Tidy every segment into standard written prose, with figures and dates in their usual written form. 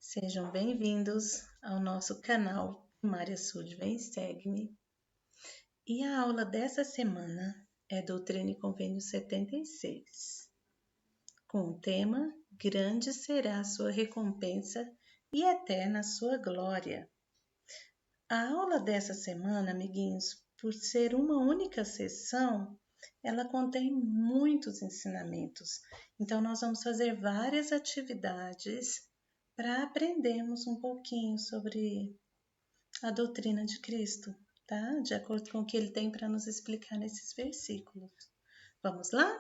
Sejam bem-vindos ao nosso canal Primária Sud Vem Segue-me. E a aula dessa semana é Doutrina e Convênio 76, com o tema Grande será a sua recompensa e eterna a sua glória. A aula dessa semana, amiguinhos, por ser uma única sessão, ela contém muitos ensinamentos. Então, nós vamos fazer várias atividades para aprendermos um pouquinho sobre a doutrina de Cristo, tá? De acordo com o que ele tem para nos explicar nesses versículos. Vamos lá?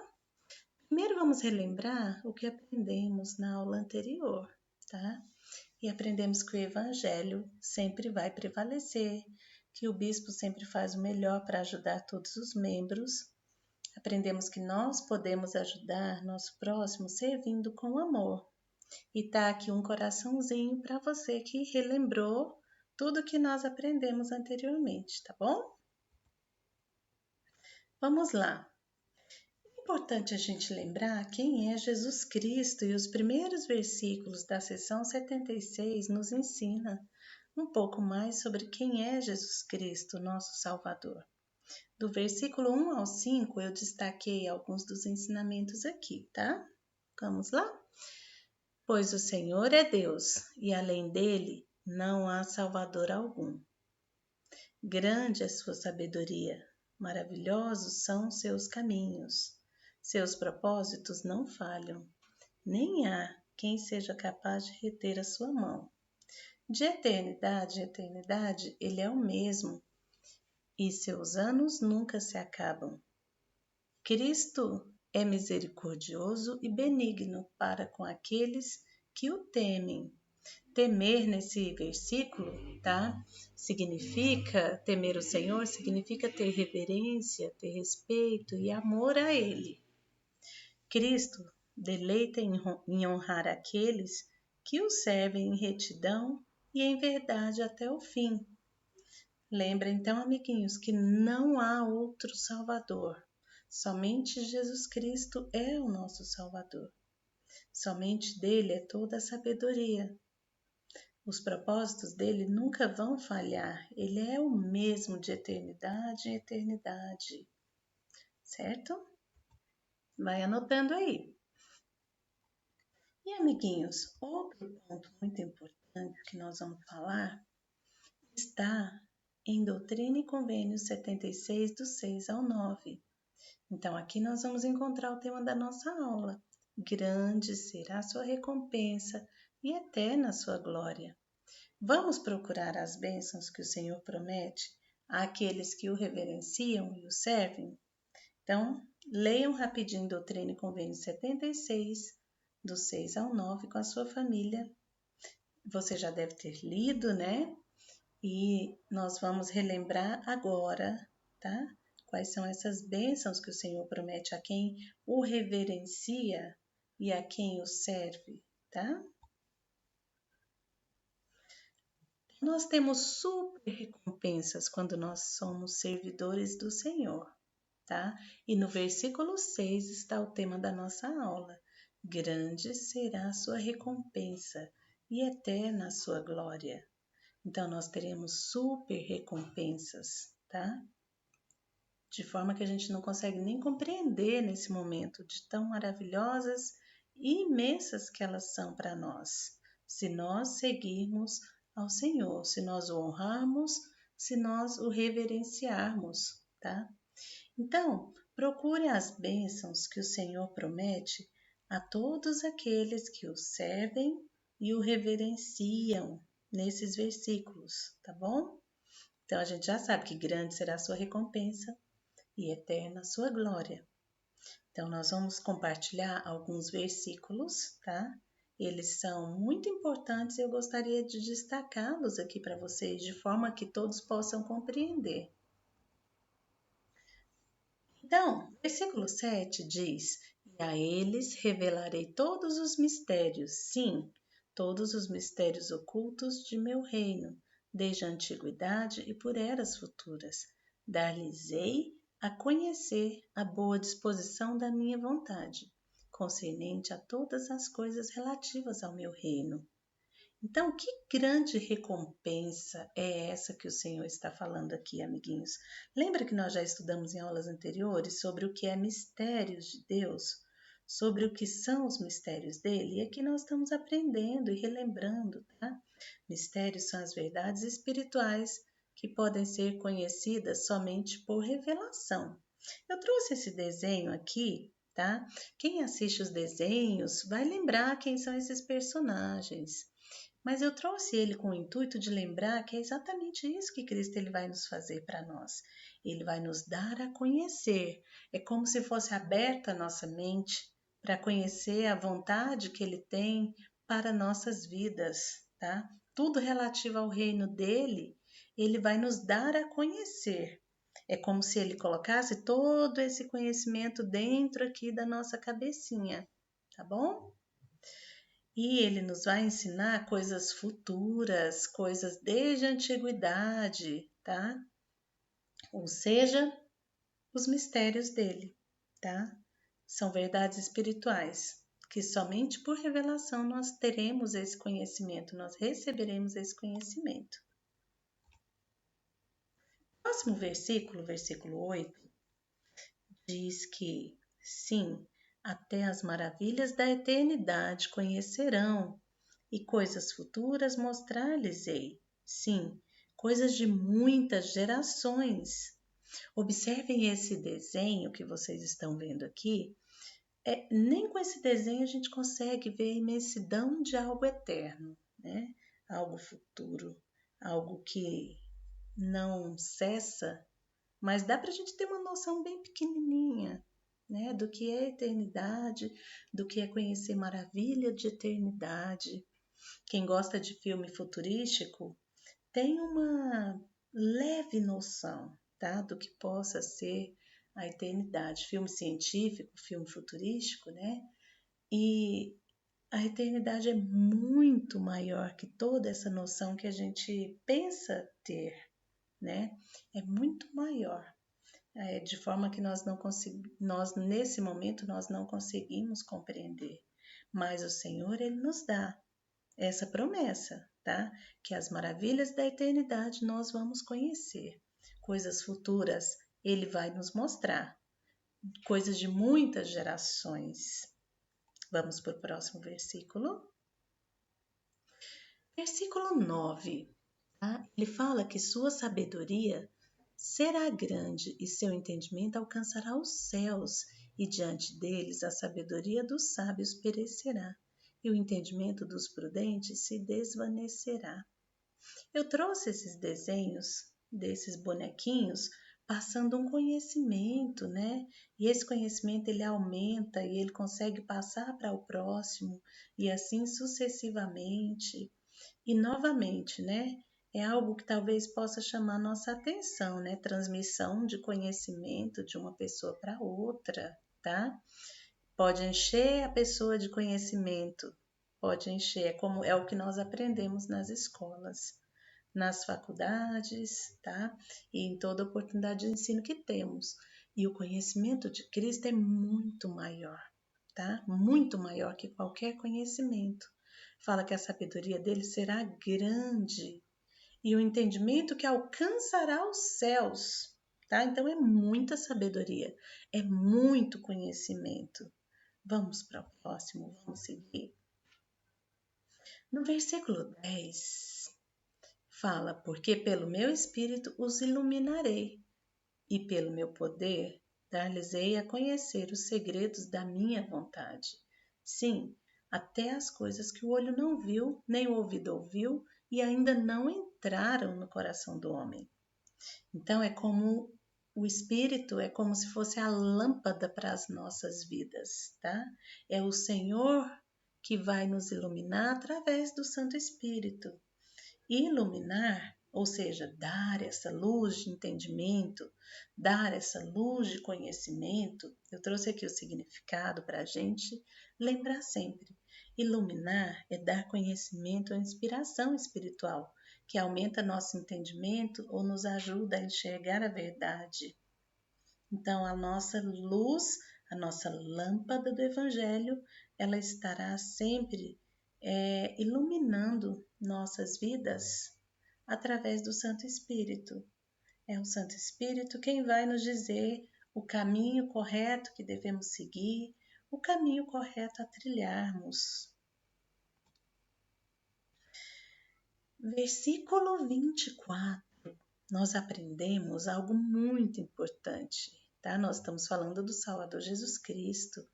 Primeiro vamos relembrar o que aprendemos na aula anterior, tá? E aprendemos que o evangelho sempre vai prevalecer, que o bispo sempre faz o melhor para ajudar todos os membros. Aprendemos que nós podemos ajudar nosso próximo servindo com amor. E tá aqui um coraçãozinho para você que relembrou tudo que nós aprendemos anteriormente, tá bom? Vamos lá. É importante a gente lembrar quem é Jesus Cristo e os primeiros versículos da seção 76 nos ensina um pouco mais sobre quem é Jesus Cristo, nosso Salvador. Do versículo 1 ao 5 eu destaquei alguns dos ensinamentos aqui, tá? Vamos lá? Pois o Senhor é Deus, e além dele não há Salvador algum. Grande é sua sabedoria, maravilhosos são seus caminhos. Seus propósitos não falham, nem há quem seja capaz de reter a sua mão. De eternidade em eternidade, ele é o mesmo, e seus anos nunca se acabam. Cristo é misericordioso e benigno para com aqueles que o temem. Temer nesse versículo, tá? Significa, temer o Senhor significa ter reverência, ter respeito e amor a Ele. Cristo deleita em honrar aqueles que o servem em retidão e em verdade até o fim. Lembra então, amiguinhos, que não há outro Salvador. Somente Jesus Cristo é o nosso Salvador. Somente dele é toda a sabedoria. Os propósitos dele nunca vão falhar. Ele é o mesmo de eternidade em eternidade. Certo? Vai anotando aí. E, amiguinhos, outro ponto muito importante que nós vamos falar está em Doutrina e Convênios 76, do 6 ao 9. Então, aqui nós vamos encontrar o tema da nossa aula. Grande será a sua recompensa e eterna a sua glória. Vamos procurar as bênçãos que o Senhor promete àqueles que o reverenciam e o servem? Então, leiam rapidinho Doutrina e Convênio 76, do 6 ao 9, com a sua família. Você já deve ter lido, né? E nós vamos relembrar agora, tá? Quais são essas bênçãos que o Senhor promete a quem o reverencia e a quem o serve, tá? Nós temos super recompensas quando nós somos servidores do Senhor, tá? E no versículo 6 está o tema da nossa aula. Grande será a sua recompensa e eterna a sua glória. Então, nós teremos super recompensas, tá? De forma que a gente não consegue nem compreender nesse momento de tão maravilhosas e imensas que elas são para nós, se nós seguirmos ao Senhor, se nós o honrarmos, se nós o reverenciarmos, tá? Então, procure as bênçãos que o Senhor promete a todos aqueles que o servem e o reverenciam nesses versículos, tá bom? Então, a gente já sabe que grande será a sua recompensa e eterna a sua glória. Então, nós vamos compartilhar alguns versículos, tá? Eles são muito importantes e eu gostaria de destacá-los aqui para vocês, de forma que todos possam compreender. Então, versículo 7 diz: E a eles revelarei todos os mistérios, sim, todos os mistérios ocultos de meu reino, desde a antiguidade e por eras futuras. Dar-lhes-ei a conhecer a boa disposição da minha vontade, concernente a todas as coisas relativas ao meu reino. Então, que grande recompensa é essa que o Senhor está falando aqui, amiguinhos? Lembra que nós já estudamos em aulas anteriores sobre o que é mistérios de Deus? Sobre o que são os mistérios dele? E aqui nós estamos aprendendo e relembrando, tá? Mistérios são as verdades espirituais que podem ser conhecidas somente por revelação. Eu trouxe esse desenho aqui, tá? Quem assiste os desenhos vai lembrar quem são esses personagens. Mas eu trouxe ele com o intuito de lembrar que é exatamente isso que Cristo ele vai nos fazer para nós. Ele vai nos dar a conhecer. É como se fosse aberta a nossa mente para conhecer a vontade que ele tem para nossas vidas, tá? Tudo relativo ao reino dele, ele vai nos dar a conhecer. É como se ele colocasse todo esse conhecimento dentro aqui da nossa cabecinha, tá bom? E ele nos vai ensinar coisas futuras, coisas desde a antiguidade, tá? Ou seja, os mistérios dele, tá? São verdades espirituais que somente por revelação nós teremos esse conhecimento, nós receberemos esse conhecimento. Próximo versículo, versículo 8, diz que sim, até as maravilhas da eternidade conhecerão e coisas futuras mostrar-lhes-ei. Sim, coisas de muitas gerações. Observem esse desenho que vocês estão vendo aqui. Nem com esse desenho a gente consegue ver a imensidão de algo eterno, né? Algo futuro, algo que não cessa, mas dá para a gente ter uma noção bem pequenininha, né? Do que é eternidade, do que é conhecer maravilha de eternidade. Quem gosta de filme futurístico tem uma leve noção, tá, do que possa ser a eternidade. Filme científico, filme futurístico, né? E a eternidade é muito maior que toda essa noção que a gente pensa ter, né? É muito maior. De forma que nós nesse momento nós não conseguimos compreender. Mas o Senhor, Ele nos dá essa promessa, tá? Que as maravilhas da eternidade nós vamos conhecer. Coisas futuras ele vai nos mostrar. Coisas de muitas gerações. Vamos para o próximo versículo. Versículo 9. Tá? Ele fala que sua sabedoria será grande e seu entendimento alcançará os céus, e diante deles a sabedoria dos sábios perecerá, e o entendimento dos prudentes se desvanecerá. Eu trouxe esses desenhos desses bonequinhos passando um conhecimento, né? E esse conhecimento ele aumenta e ele consegue passar para o próximo e assim sucessivamente. E novamente, né? É algo que talvez possa chamar nossa atenção, né? Transmissão de conhecimento de uma pessoa para outra, tá? Pode encher a pessoa de conhecimento, pode encher, é o que nós aprendemos nas escolas, nas faculdades, tá? E em toda oportunidade de ensino que temos. E o conhecimento de Cristo é muito maior, tá? Muito maior que qualquer conhecimento. Fala que a sabedoria dele será grande e o entendimento que alcançará os céus, tá? Então é muita sabedoria, é muito conhecimento. Vamos para o próximo, vamos seguir. No versículo 10, fala: porque pelo meu espírito os iluminarei, e pelo meu poder dar-lhes-ei a conhecer os segredos da minha vontade. Sim, até as coisas que o olho não viu, nem o ouvido ouviu, e ainda não entraram no coração do homem. Então é como o Espírito é como se fosse a lâmpada para as nossas vidas, tá? É o Senhor que vai nos iluminar através do Santo Espírito. Iluminar, ou seja, dar essa luz de entendimento, dar essa luz de conhecimento. Eu trouxe aqui o significado para a gente lembrar sempre. Iluminar é dar conhecimento ou inspiração espiritual, que aumenta nosso entendimento ou nos ajuda a enxergar a verdade. Então, a nossa luz, a nossa lâmpada do Evangelho, ela estará sempre iluminando nossas vidas através do Santo Espírito. É o Santo Espírito quem vai nos dizer o caminho correto que devemos seguir, o caminho correto a trilharmos. Versículo 24, nós aprendemos algo muito importante, tá? Nós estamos falando do Salvador Jesus Cristo.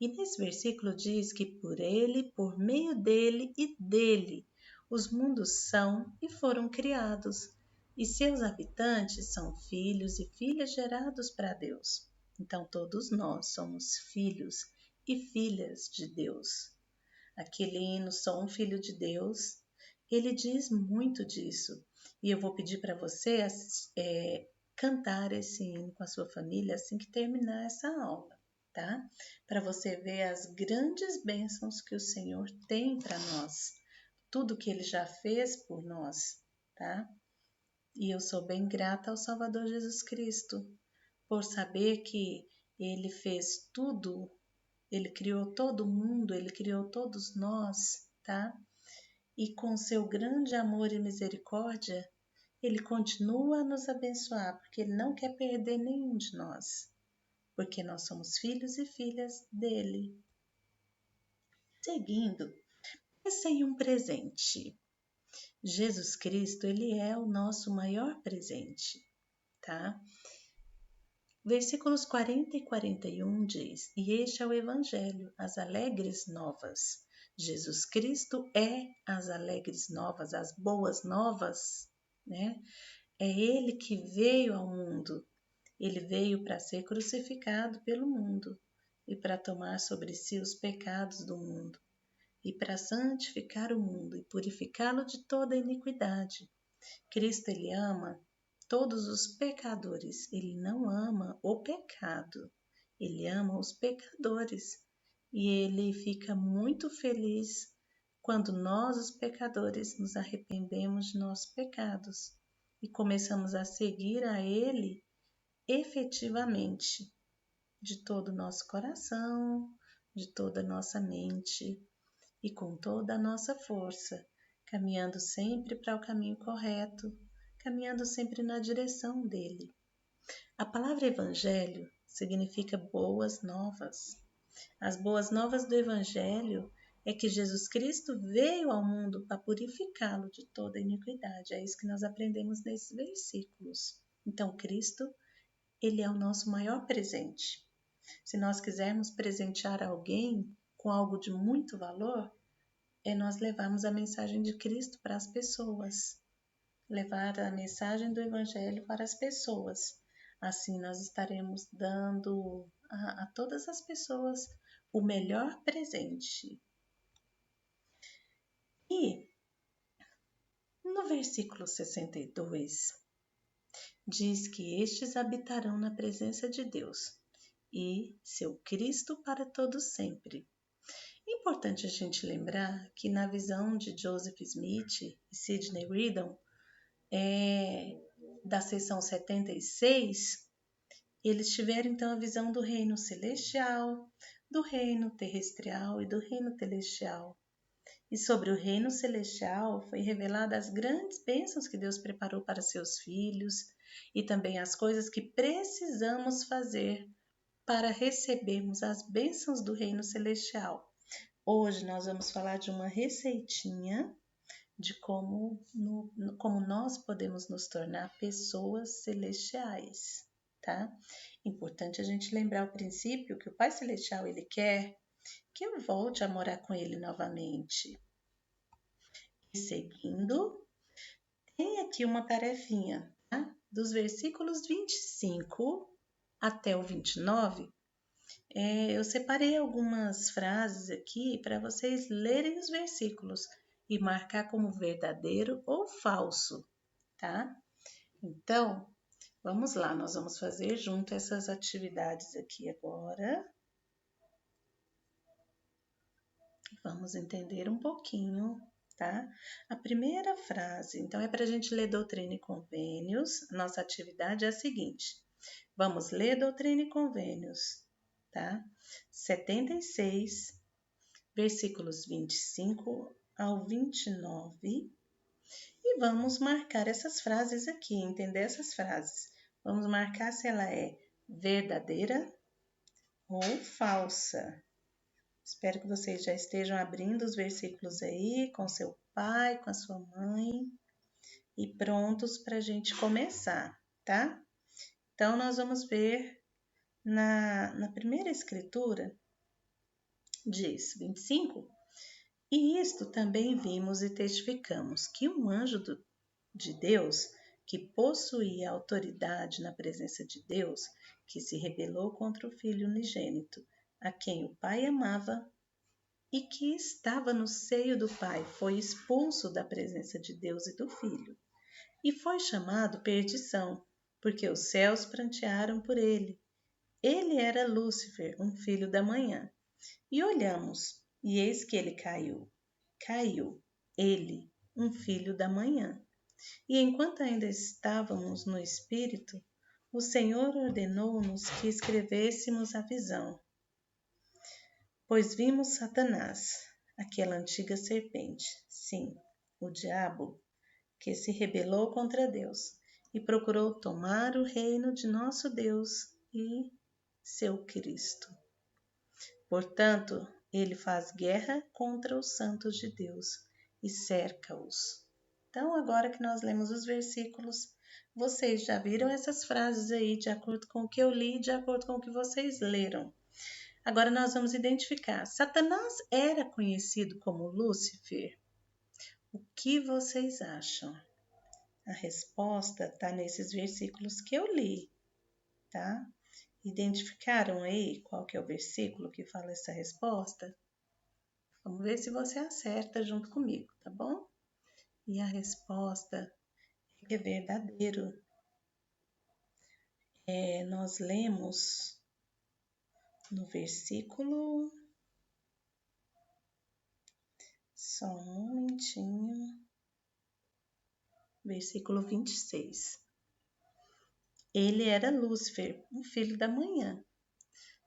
E nesse versículo diz que por ele, por meio dele e dele, os mundos são e foram criados, e seus habitantes são filhos e filhas gerados para Deus. Então todos nós somos filhos e filhas de Deus. Aquele hino Sou um Filho de Deus, ele diz muito disso. E eu vou pedir para você cantar esse hino com a sua família assim que terminar essa aula, tá? Para você ver as grandes bênçãos que o Senhor tem para nós, tudo que Ele já fez por nós, tá? E eu sou bem grata ao Salvador Jesus Cristo por saber que Ele fez tudo, Ele criou todo mundo, Ele criou todos nós, tá? E com seu grande amor e misericórdia, Ele continua a nos abençoar, porque Ele não quer perder nenhum de nós, porque nós somos filhos e filhas dele. Seguindo, pense em um presente. Jesus Cristo, Ele é o nosso maior presente, tá? Versículos 40 e 41 diz, e este é o Evangelho, as alegres novas. Jesus Cristo é as alegres novas, as boas novas, né? É Ele que veio ao mundo. Ele veio para ser crucificado pelo mundo e para tomar sobre si os pecados do mundo e para santificar o mundo e purificá-lo de toda iniquidade. Cristo, Ele ama todos os pecadores, Ele não ama o pecado, Ele ama os pecadores e Ele fica muito feliz quando nós, os pecadores, nos arrependemos de nossos pecados e começamos a seguir a Ele efetivamente, de todo o nosso coração, de toda a nossa mente e com toda a nossa força, caminhando sempre para o caminho correto, caminhando sempre na direção dele. A palavra evangelho significa boas novas. As boas novas do evangelho é que Jesus Cristo veio ao mundo para purificá-lo de toda iniquidade. É isso que nós aprendemos nesses versículos. Então, Cristo, Ele é o nosso maior presente. Se nós quisermos presentear alguém com algo de muito valor, é nós levarmos a mensagem de Cristo para as pessoas, levar a mensagem do Evangelho para as pessoas. Assim nós estaremos dando a todas as pessoas o melhor presente. E no versículo 62, diz que estes habitarão na presença de Deus e seu Cristo para todos sempre. É importante a gente lembrar que na visão de Joseph Smith e Sidney Rigdon, da seção 76, eles tiveram então a visão do reino celestial, do reino terrestrial e do reino celestial. E sobre o reino celestial foi revelada as grandes bênçãos que Deus preparou para seus filhos e também as coisas que precisamos fazer para recebermos as bênçãos do reino celestial. Hoje nós vamos falar de uma receitinha de como nós podemos nos tornar pessoas celestiais, tá? Importante a gente lembrar o princípio que o Pai Celestial, Ele quer que eu volte a morar com Ele novamente. E seguindo, tem aqui uma tarefinha, tá? Dos versículos 25 até o 29, eu separei algumas frases aqui para vocês lerem os versículos e marcar como verdadeiro ou falso, tá? Então, vamos lá, nós vamos fazer junto essas atividades aqui agora. Vamos entender um pouquinho, tá? A primeira frase, então, é para a gente ler Doutrina e Convênios. Nossa atividade é a seguinte: vamos ler Doutrina e Convênios, tá? 76, versículos 25 ao 29, e vamos marcar essas frases aqui, entender essas frases. Vamos marcar se ela é verdadeira ou falsa. Espero que vocês já estejam abrindo os versículos aí com seu pai, com a sua mãe e prontos para a gente começar, tá? Então, nós vamos ver na primeira escritura, diz 25, e isto também vimos e testificamos, que um anjo de Deus, que possuía autoridade na presença de Deus, que se rebelou contra o Filho unigênito, a quem o Pai amava e que estava no seio do Pai, foi expulso da presença de Deus e do Filho, e foi chamado Perdição, porque os céus prantearam por ele. Ele era Lúcifer, um filho da manhã. E olhamos, e eis que ele caiu. Caiu, ele, um filho da manhã. E enquanto ainda estávamos no Espírito, o Senhor ordenou-nos que escrevêssemos a visão. Pois vimos Satanás, aquela antiga serpente, sim, o diabo, que se rebelou contra Deus e procurou tomar o reino de nosso Deus e seu Cristo. Portanto, ele faz guerra contra os santos de Deus e cerca-os. Então, agora que nós lemos os versículos, vocês já viram essas frases aí de acordo com o que eu li, de acordo com o que vocês leram. Agora nós vamos identificar. Satanás era conhecido como Lúcifer? O que vocês acham? A resposta está nesses versículos que eu li, tá? Identificaram aí qual que é o versículo que fala essa resposta? Vamos ver se você acerta junto comigo, tá bom? E a resposta é verdadeiro. Nós lemos no versículo... Só um momentinho. Versículo 26. Ele era Lúcifer, um filho da manhã.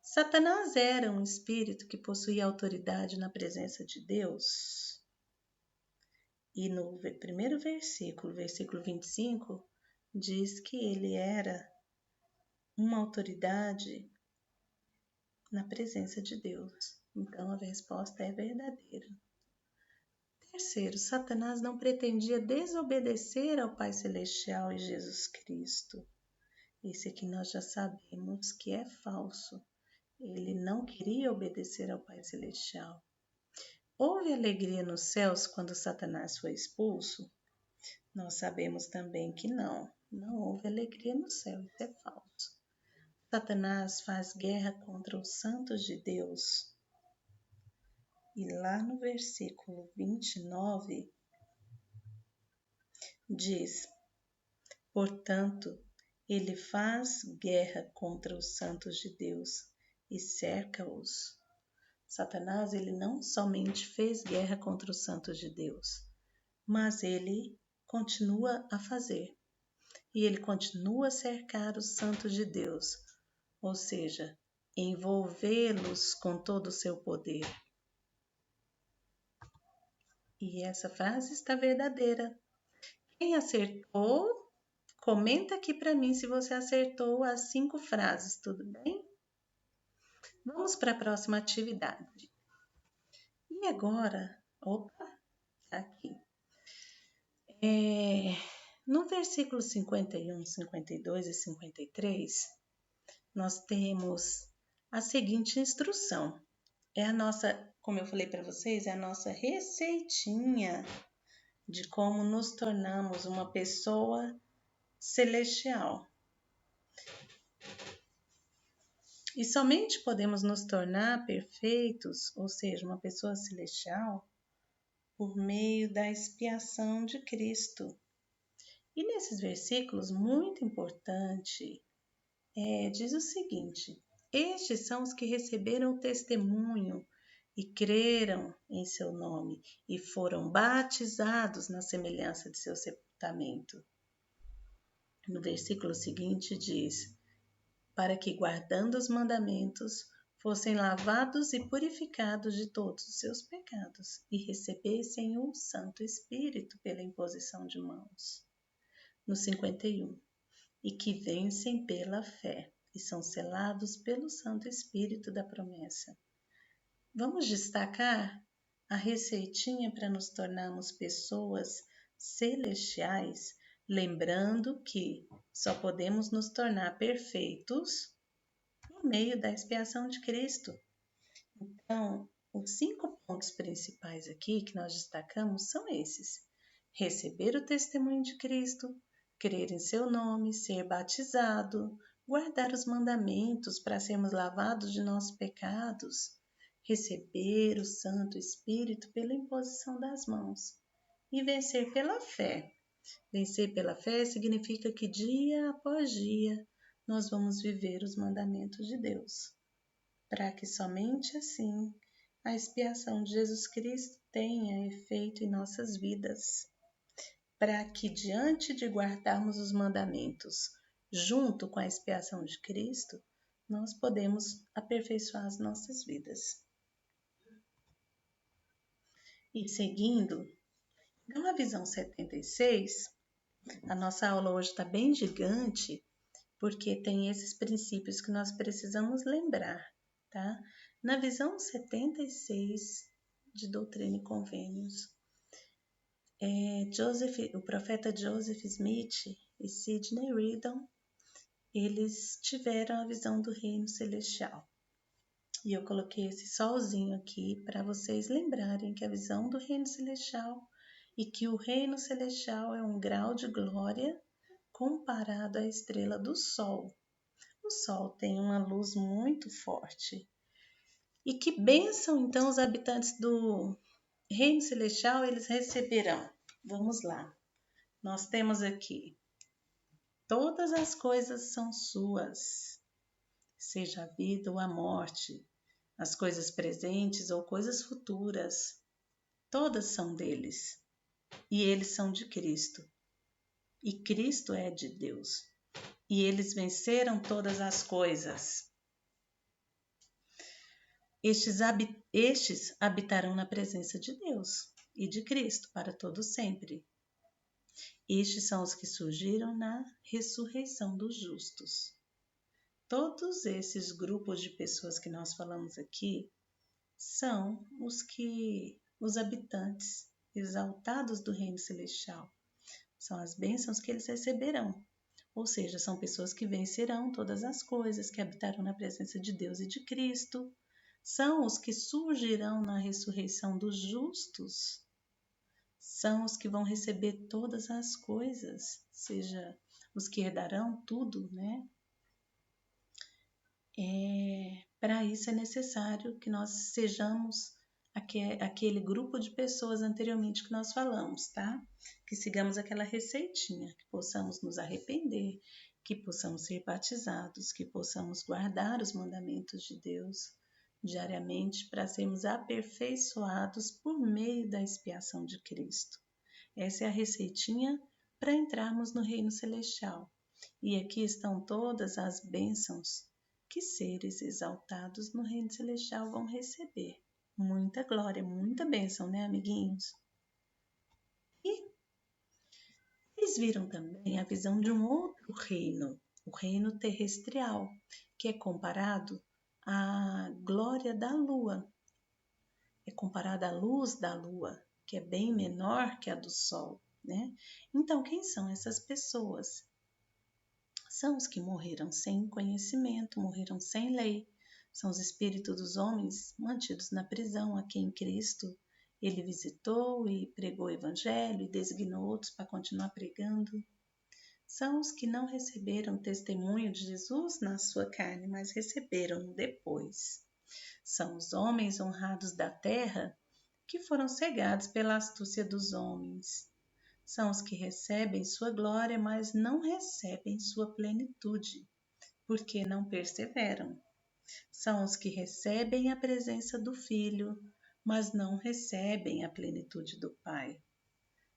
Satanás era um espírito que possuía autoridade na presença de Deus. E no primeiro versículo, versículo 25, diz que ele era uma autoridade na presença de Deus. Então a resposta é verdadeira. Terceiro, Satanás não pretendia desobedecer ao Pai Celestial e Jesus Cristo. Esse aqui nós já sabemos que é falso. Ele não queria obedecer ao Pai Celestial. Houve alegria nos céus quando Satanás foi expulso? Nós sabemos também que não houve alegria no céu, isso é falso. Satanás faz guerra contra os santos de Deus. E lá no versículo 29 diz: portanto, ele faz guerra contra os santos de Deus e cerca-os. Satanás, ele não somente fez guerra contra os santos de Deus, mas ele continua a fazer. E ele continua a cercar os santos de Deus, ou seja, envolvê-los com todo o seu poder. E essa frase está verdadeira. Quem acertou, comenta aqui para mim se você acertou as 5 frases, tudo bem? Vamos para a próxima atividade. E agora, aqui. No versículo 51, 52 e 53, nós temos a seguinte instrução. É a nossa, como eu falei para vocês, é a nossa receitinha de como nos tornamos uma pessoa celestial. E somente podemos nos tornar perfeitos, ou seja, uma pessoa celestial, por meio da expiação de Cristo. E nesses versículos, muito importante, diz o seguinte: estes são os que receberam o testemunho e creram em seu nome e foram batizados na semelhança de seu sepultamento. No versículo seguinte diz: para que, guardando os mandamentos, fossem lavados e purificados de todos os seus pecados e recebessem o Santo Espírito pela imposição de mãos. No 51. E que vencem pela fé e são selados pelo Santo Espírito da promessa. Vamos destacar a receitinha para nos tornarmos pessoas celestiais, lembrando que só podemos nos tornar perfeitos por meio da expiação de Cristo. Então, os 5 pontos principais aqui que nós destacamos são esses: receber o testemunho de Cristo, crer em seu nome, ser batizado, guardar os mandamentos para sermos lavados de nossos pecados, receber o Santo Espírito pela imposição das mãos e vencer pela fé. Vencer pela fé significa que dia após dia nós vamos viver os mandamentos de Deus, para que somente assim a expiação de Jesus Cristo tenha efeito em nossas vidas, para que diante de guardarmos os mandamentos junto com a expiação de Cristo, nós podemos aperfeiçoar as nossas vidas. E seguindo, então a visão 76, a nossa aula hoje está bem gigante, porque tem esses princípios que nós precisamos lembrar, tá? Na visão 76 de Doutrina e Convênios, o profeta Joseph Smith e Sidney Rigdon, eles tiveram a visão do reino celestial. E eu coloquei esse solzinho aqui para vocês lembrarem que a visão do reino celestial e que o reino celestial é um grau de glória comparado à estrela do sol. O sol tem uma luz muito forte. E que bênção então os habitantes do reino celestial eles receberão? Vamos lá. Nós temos aqui: todas as coisas são suas, seja a vida ou a morte, as coisas presentes ou coisas futuras, todas são deles, e eles são de Cristo, e Cristo é de Deus, e eles venceram todas as coisas. Estes habitarão na presença de Deus e de Cristo para todo sempre. Estes são os que surgiram na ressurreição dos justos. Todos esses grupos de pessoas que nós falamos aqui são os habitantes exaltados do reino celestial. São as bênçãos que eles receberão. Ou seja, são pessoas que vencerão todas as coisas, que habitarão na presença de Deus e de Cristo. São os que surgirão na ressurreição dos justos. São os que vão receber todas as coisas, seja os que herdarão tudo, né? Para isso é necessário que nós sejamos aquele grupo de pessoas anteriormente que nós falamos, tá? Que sigamos aquela receitinha, que possamos nos arrepender, que possamos ser batizados, que possamos guardar os mandamentos de Deus diariamente para sermos aperfeiçoados por meio da expiação de Cristo. Essa é a receitinha para entrarmos no reino celestial. E aqui estão todas as bênçãos que seres exaltados no reino celestial vão receber. Muita glória, muita bênção, né, amiguinhos? E eles viram também a visão de um outro reino, o reino terrestrial, que é comparado à glória da lua. É comparado à luz da lua, que é bem menor que a do sol, né? Então, quem são essas pessoas? São os que morreram sem conhecimento, morreram sem lei. São os espíritos dos homens mantidos na prisão, a quem Cristo ele visitou e pregou o evangelho e designou outros para continuar pregando. São os que não receberam testemunho de Jesus na sua carne, mas receberam depois. São os homens honrados da terra que foram cegados pela astúcia dos homens. São os que recebem sua glória, mas não recebem sua plenitude, porque não perseveram. São os que recebem a presença do Filho, mas não recebem a plenitude do Pai.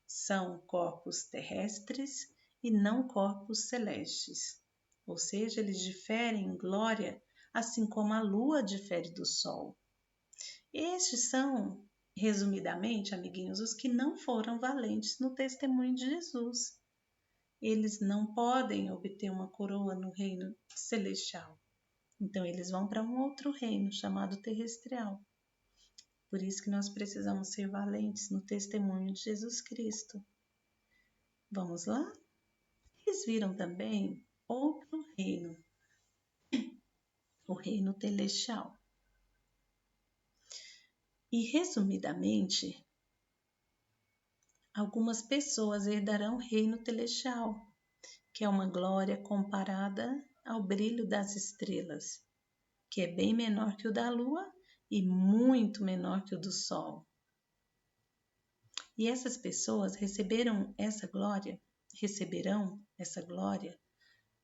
São corpos terrestres e não corpos celestes, ou seja, eles diferem em glória assim como a lua difere do sol. Estes são, resumidamente, amiguinhos, os que não foram valentes no testemunho de Jesus. Eles não podem obter uma coroa no reino celestial. Então, eles vão para um outro reino chamado terrestrial. Por isso que nós precisamos ser valentes no testemunho de Jesus Cristo. Vamos lá? Eles viram também outro reino, o reino celestial. E, resumidamente, algumas pessoas herdarão o reino celestial, que é uma glória comparada ao brilho das estrelas, que é bem menor que o da lua e muito menor que o do sol. E essas pessoas receberão essa glória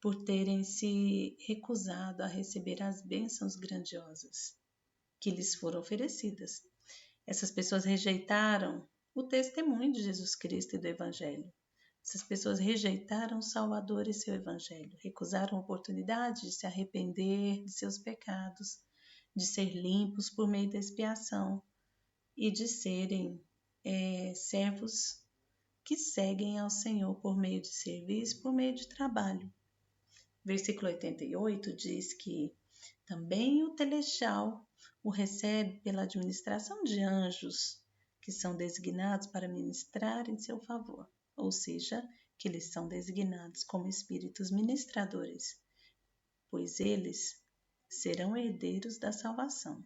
por terem se recusado a receber as bênçãos grandiosas que lhes foram oferecidas. Essas pessoas rejeitaram o testemunho de Jesus Cristo e do Evangelho. Essas pessoas rejeitaram o Salvador e seu Evangelho, recusaram a oportunidade de se arrepender de seus pecados, de ser limpos por meio da expiação e de serem servos que seguem ao Senhor por meio de serviço, por meio de trabalho. Versículo 88 diz que também o celestial o recebe pela administração de anjos que são designados para ministrar em seu favor, ou seja, que eles são designados como espíritos ministradores, pois eles serão herdeiros da salvação.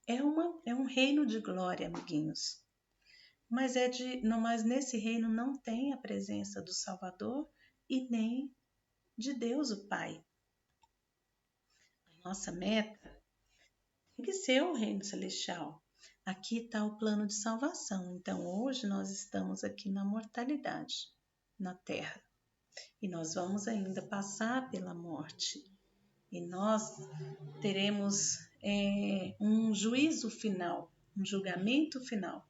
É um reino de glória, amiguinhos. Mas nesse reino não tem a presença do Salvador e nem de Deus o Pai. A nossa meta tem que ser o reino celestial. Aqui está o plano de salvação. Então, hoje nós estamos aqui na mortalidade, na terra. E nós vamos ainda passar pela morte. E nós teremos um juízo final, um julgamento final,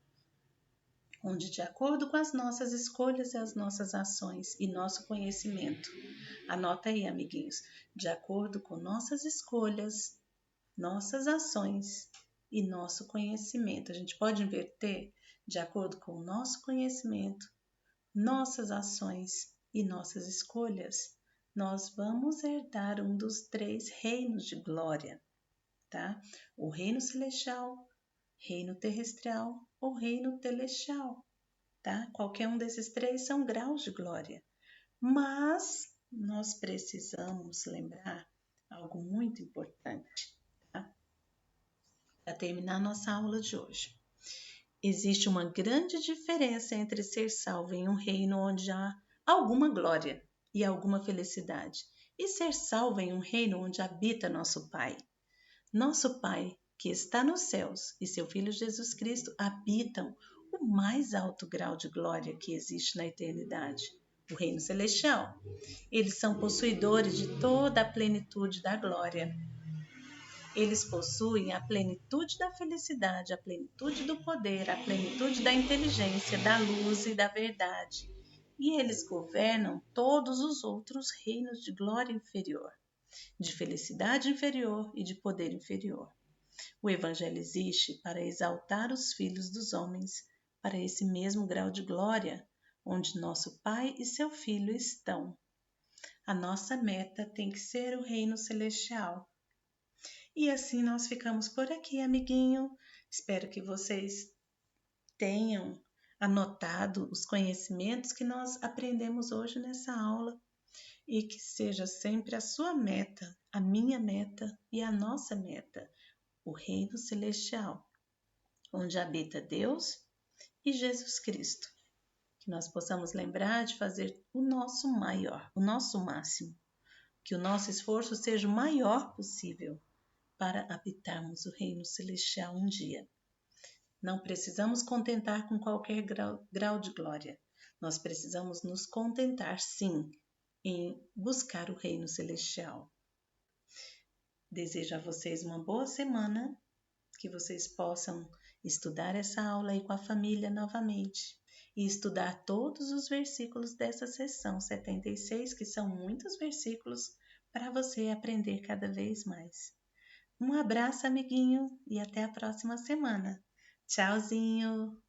onde, de acordo com as nossas escolhas e as nossas ações e nosso conhecimento, anota aí, amiguinhos, de acordo com nossas escolhas, nossas ações e nosso conhecimento. A gente pode inverter de acordo com o nosso conhecimento, nossas ações e nossas escolhas. Nós vamos herdar um dos 3 reinos de glória, tá? O reino celestial, reino terrestrial ou reino celestial, tá? Qualquer um desses 3 são graus de glória. Mas nós precisamos lembrar algo muito importante, tá? Para terminar nossa aula de hoje. Existe uma grande diferença entre ser salvo em um reino onde há alguma glória e alguma felicidade e ser salvo em um reino onde habita nosso Pai. Nosso Pai, que está nos céus, e seu Filho Jesus Cristo habitam o mais alto grau de glória que existe na eternidade, o reino celestial. Eles são possuidores de toda a plenitude da glória. Eles possuem a plenitude da felicidade, a plenitude do poder, a plenitude da inteligência, da luz e da verdade. E eles governam todos os outros reinos de glória inferior, de felicidade inferior e de poder inferior. O Evangelho existe para exaltar os filhos dos homens para esse mesmo grau de glória, onde nosso Pai e seu Filho estão. A nossa meta tem que ser o reino celestial. E assim nós ficamos por aqui, amiguinho. Espero que vocês tenham anotado os conhecimentos que nós aprendemos hoje nessa aula e que seja sempre a sua meta, a minha meta e a nossa meta, o reino celestial, onde habita Deus e Jesus Cristo. Que nós possamos lembrar de fazer o nosso maior, o nosso máximo, que o nosso esforço seja o maior possível para habitarmos o reino celestial um dia. Não precisamos contentar com qualquer grau de glória. Nós precisamos nos contentar, sim, em buscar o reino celestial. Desejo a vocês uma boa semana, que vocês possam estudar essa aula aí com a família novamente e estudar todos os versículos dessa sessão 76, que são muitos versículos para você aprender cada vez mais. Um abraço, amiguinho, e até a próxima semana. Tchauzinho!